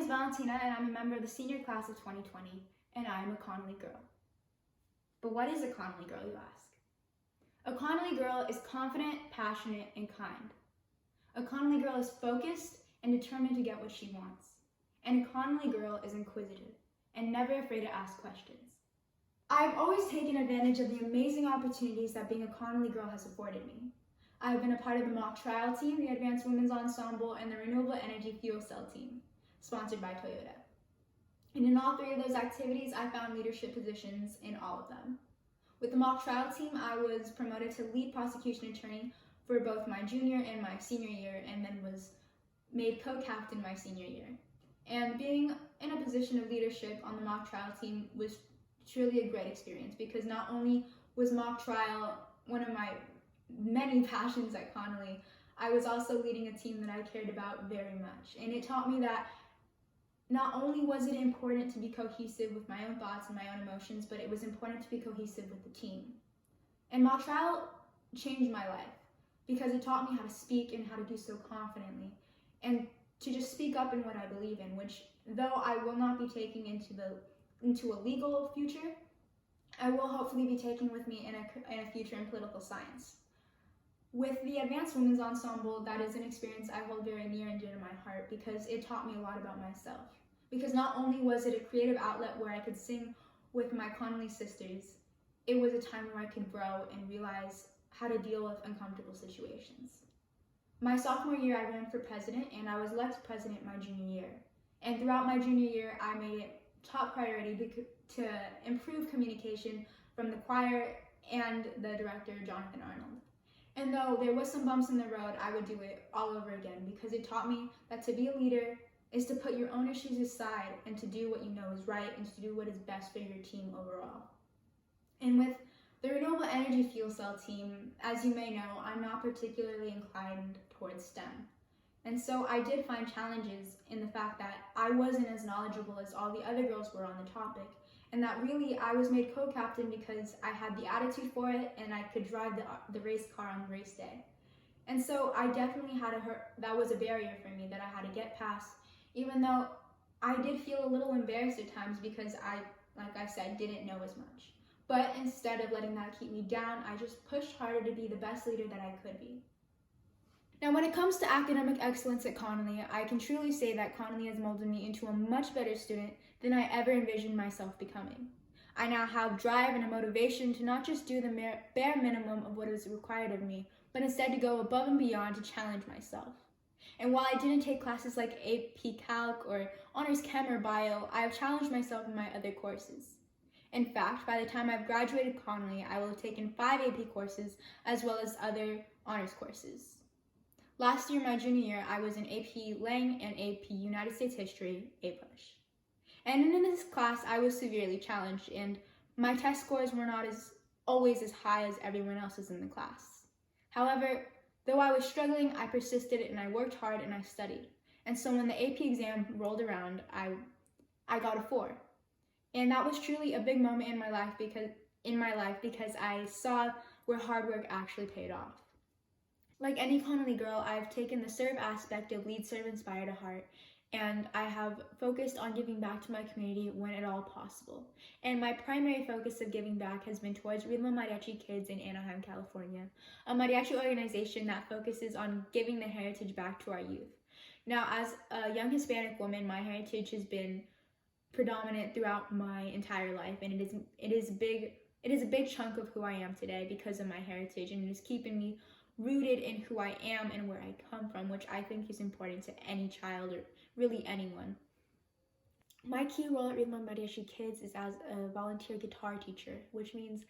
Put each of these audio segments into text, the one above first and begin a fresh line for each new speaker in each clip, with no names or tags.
Valentina, and I'm a member of the senior class of 2020, and I am a Connolly girl. But what is a Connolly girl, you ask? A Connolly girl is confident, passionate, and kind. A Connolly girl is focused and determined to get what she wants. And a Connolly girl is inquisitive and never afraid to ask questions. I've always taken advantage of the amazing opportunities that being a Connolly girl has afforded me. I've been a part of the mock trial team, the Advanced Women's Ensemble, and the Renewable Energy Fuel Cell team, sponsored by Toyota. And in all three of those activities, I found leadership positions in all of them. With the mock trial team, I was promoted to lead prosecution attorney for both my junior and my senior year, and then was made co-captain my senior year. And being in a position of leadership on the mock trial team was truly a great experience, because not only was mock trial one of my many passions at Connolly, I was also leading a team that I cared about very much. And it taught me that not only was it important to be cohesive with my own thoughts and my own emotions, but it was important to be cohesive with the team. And mock trial changed my life, because it taught me how to speak and how to do so confidently, and to just speak up in what I believe in, which, though I will not be taking into a legal future, I will hopefully be taking with me in a future in political science. With the Advanced Women's Ensemble, that is an experience I hold very near and dear to my heart, because it taught me a lot about myself. Because not only was it a creative outlet where I could sing with my Connolly sisters, it was a time where I could grow and realize how to deal with uncomfortable situations. My sophomore year, I ran for president, and I was elected president my junior year. And throughout my junior year, I made it top priority to improve communication from the choir and the director, Jonathan Arnold. And though there was some bumps in the road, I would do it all over again, because it taught me that to be a leader is to put your own issues aside and to do what you know is right and to do what is best for your team overall. And with the Renewable Energy Fuel Cell team, as you may know, I'm not particularly inclined towards STEM. And so I did find challenges in the fact that I wasn't as knowledgeable as all the other girls were on the topic, and that really I was made co-captain because I had the attitude for it and I could drive the race car on race day. And so I definitely that was a barrier for me that I had to get past, even though I did feel a little embarrassed at times because I, like I said, didn't know as much. But instead of letting that keep me down, I just pushed harder to be the best leader that I could be. Now, when it comes to academic excellence at Connolly, I can truly say that Connolly has molded me into a much better student than I ever envisioned myself becoming. I now have drive and a motivation to not just do the bare minimum of what is required of me, but instead to go above and beyond to challenge myself. And while I didn't take classes like AP Calc or Honors Chem or Bio, I have challenged myself in my other courses. In fact, by the time I've graduated Connolly, I will have taken 5 AP courses as well as other honors courses. Last year, my junior year, I was in AP Lang and AP United States History, A-Push. And in this class, I was severely challenged, and my test scores were not always as high as everyone else's in the class. However, though I was struggling, I persisted and I worked hard and I studied. And so when the AP exam rolled around, I got a 4. And that was truly a big moment in my life because I saw where hard work actually paid off. Like any Connolly girl, I've taken the serve aspect of Lead, Serve, Inspire to heart, and I have focused on giving back to my community when at all possible. And my primary focus of giving back has been towards Ritmo Mariachi Kids in Anaheim, California, a mariachi organization that focuses on giving the heritage back to our youth. Now, as a young Hispanic woman, my heritage has been predominant throughout my entire life, and it is a big chunk of who I am today because of my heritage, and it is keeping me rooted in who I am and where I come from, which I think is important to any child or really anyone. My key role at Ritmo Mariachi Kids is as a volunteer guitar teacher, which means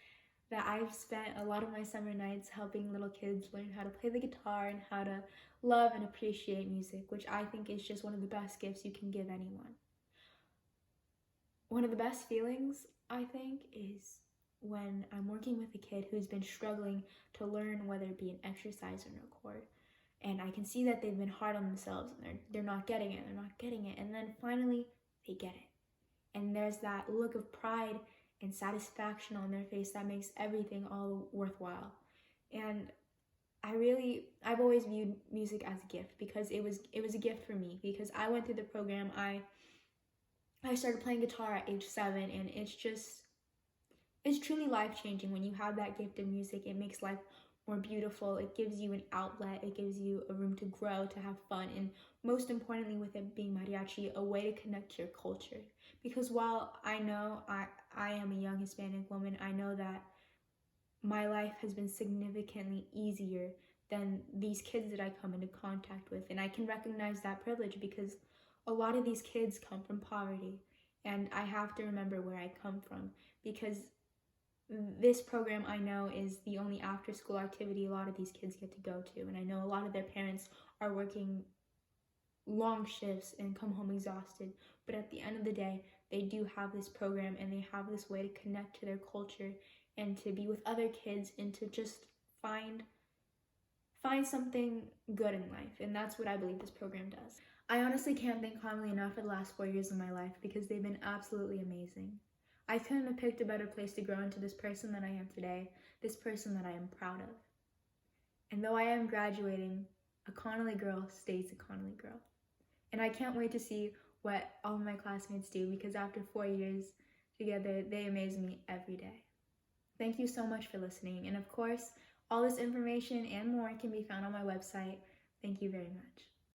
that I've spent a lot of my summer nights helping little kids learn how to play the guitar and how to love and appreciate music, which I think is just one of the best gifts you can give anyone. One of the best feelings, I think, is when I'm working with a kid who's been struggling to learn, whether it be an exercise or no chord, and I can see that they've been hard on themselves and they're not getting it, and then finally they get it. And there's that look of pride and satisfaction on their face that makes everything all worthwhile. And I've always viewed music as a gift because it was a gift for me, because I went through the program. I started playing guitar at age 7, and it's truly life-changing when you have that gift of music. It makes life more beautiful. It gives you an outlet. It gives you a room to grow, to have fun, and most importantly, with it being mariachi, a way to connect to your culture. Because while I know I am a young Hispanic woman, I know that my life has been significantly easier than these kids that I come into contact with. And I can recognize that privilege because a lot of these kids come from poverty. And I have to remember where I come from, because this program, I know, is the only after school activity a lot of these kids get to go to. And I know a lot of their parents are working long shifts and come home exhausted. But at the end of the day, they do have this program, and they have this way to connect to their culture and to be with other kids, and to just find something good in life. And that's what I believe this program does. I honestly can't thank Connolly enough for the last 4 years of my life, because they've been absolutely amazing. I couldn't have picked a better place to grow into this person that I am today, this person that I am proud of. And though I am graduating, a Connolly girl stays a Connolly girl. And I can't wait to see what all of my classmates do, because after 4 years together, they amaze me every day. Thank you so much for listening. And of course, all this information and more can be found on my website. Thank you very much.